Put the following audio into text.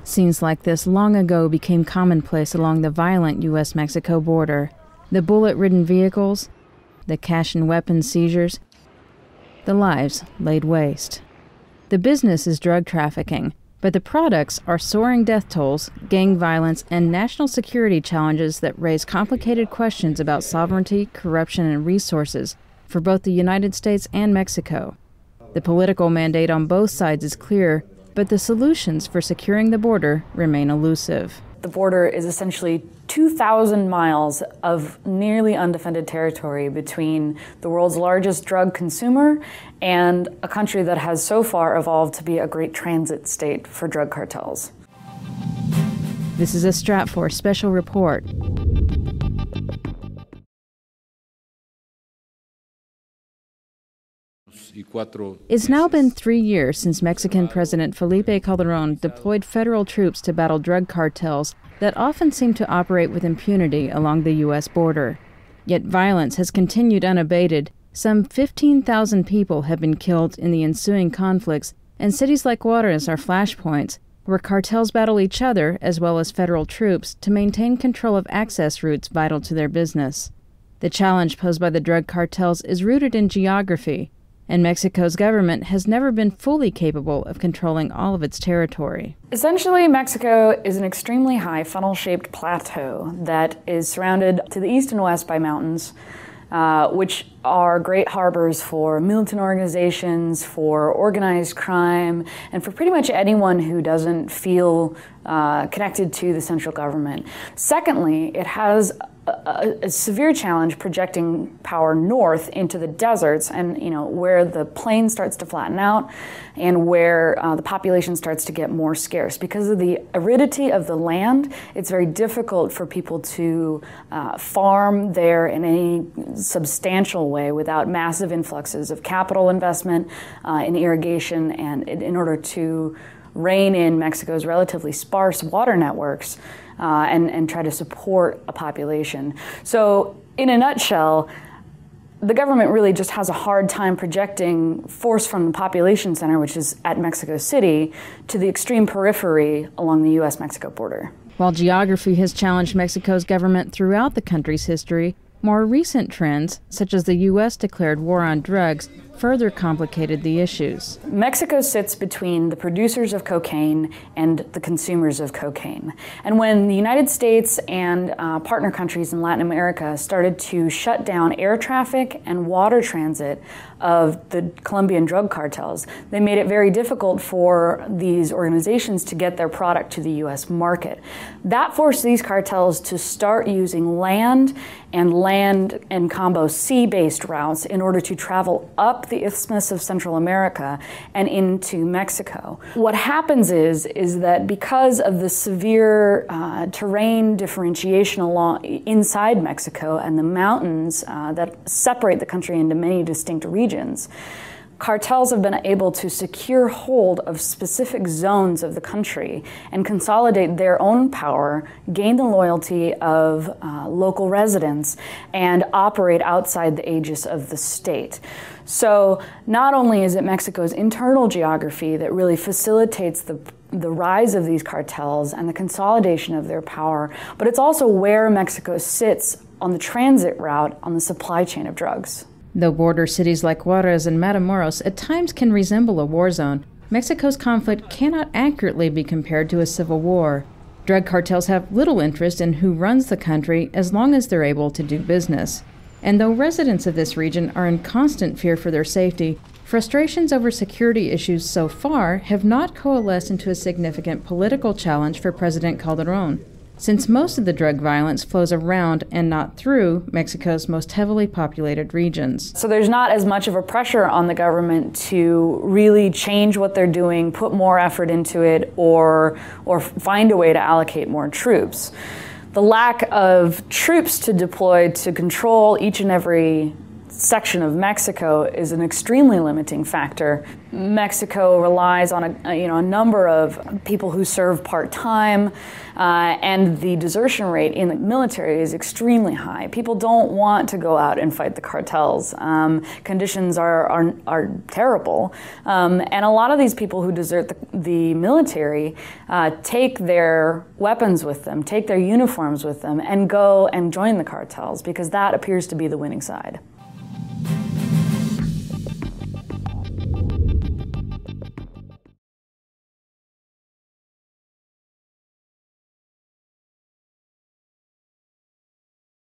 Scenes like this long ago became commonplace along the violent U.S.-Mexico border. The bullet-ridden vehicles, the cash and weapons seizures, the lives laid waste. The business is drug trafficking, but the products are soaring death tolls, gang violence, and national security challenges that raise complicated questions about sovereignty, corruption, and resources for both the United States and Mexico. The political mandate on both sides is clear, but the solutions for securing the border remain elusive. The border is essentially 2,000 miles of nearly undefended territory between the world's largest drug consumer and a country that has so far evolved to be a great transit state for drug cartels. This is a Stratfor special report. It's now been 3 years since Mexican President Felipe Calderón deployed federal troops to battle drug cartels that often seem to operate with impunity along the U.S. border. Yet violence has continued unabated. Some 15,000 people have been killed in the ensuing conflicts, and cities like Juarez are flashpoints, where cartels battle each other as well as federal troops to maintain control of access routes vital to their business. The challenge posed by the drug cartels is rooted in geography, and Mexico's government has never been fully capable of controlling all of its territory. Essentially, Mexico is an extremely high funnel-shaped plateau that is surrounded to the east and west by mountains, which are great harbors for militant organizations, for organized crime, and for pretty much anyone who doesn't feel connected to the central government. Secondly, it has a severe challenge projecting power north into the deserts, and where the plain starts to flatten out and where the population starts to get more scarce. Because of the aridity of the land, it's very difficult for people to farm there in any substantial way without massive influxes of capital investment in irrigation, and in order to rein in Mexico's relatively sparse water networks and try to support a population. So in a nutshell, the government really just has a hard time projecting force from the population center, which is at Mexico City, to the extreme periphery along the U.S.-Mexico border. While geography has challenged Mexico's government throughout the country's history, more recent trends, such as the U.S. declared war on drugs, further complicated the issues. Mexico sits between the producers of cocaine and the consumers of cocaine. And when the United States and partner countries in Latin America started to shut down air traffic and water transit of the Colombian drug cartels, they made it very difficult for these organizations to get their product to the U.S. market. That forced these cartels to start using land and combo sea-based routes in order to travel up the Isthmus of Central America and into Mexico. What happens is that because of the severe terrain differentiation inside Mexico and the mountains that separate the country into many distinct regions, cartels have been able to secure hold of specific zones of the country and consolidate their own power, gain the loyalty of local residents, and operate outside the aegis of the state. So not only is it Mexico's internal geography that really facilitates the rise of these cartels and the consolidation of their power, but it's also where Mexico sits on the transit route on the supply chain of drugs. Though border cities like Juarez and Matamoros at times can resemble a war zone, Mexico's conflict cannot accurately be compared to a civil war. Drug cartels have little interest in who runs the country as long as they're able to do business. And though residents of this region are in constant fear for their safety, frustrations over security issues so far have not coalesced into a significant political challenge for President Calderón, since most of the drug violence flows around and not through Mexico's most heavily populated regions. So there's not as much of a pressure on the government to really change what they're doing, put more effort into it, or find a way to allocate more troops. The lack of troops to deploy to control each and every section of Mexico is an extremely limiting factor. Mexico relies on a number of people who serve part-time, and the desertion rate in the military is extremely high. People don't want to go out and fight the cartels. Conditions are terrible, and a lot of these people who desert the military take their weapons with them, take their uniforms with them, and go and join the cartels because that appears to be the winning side.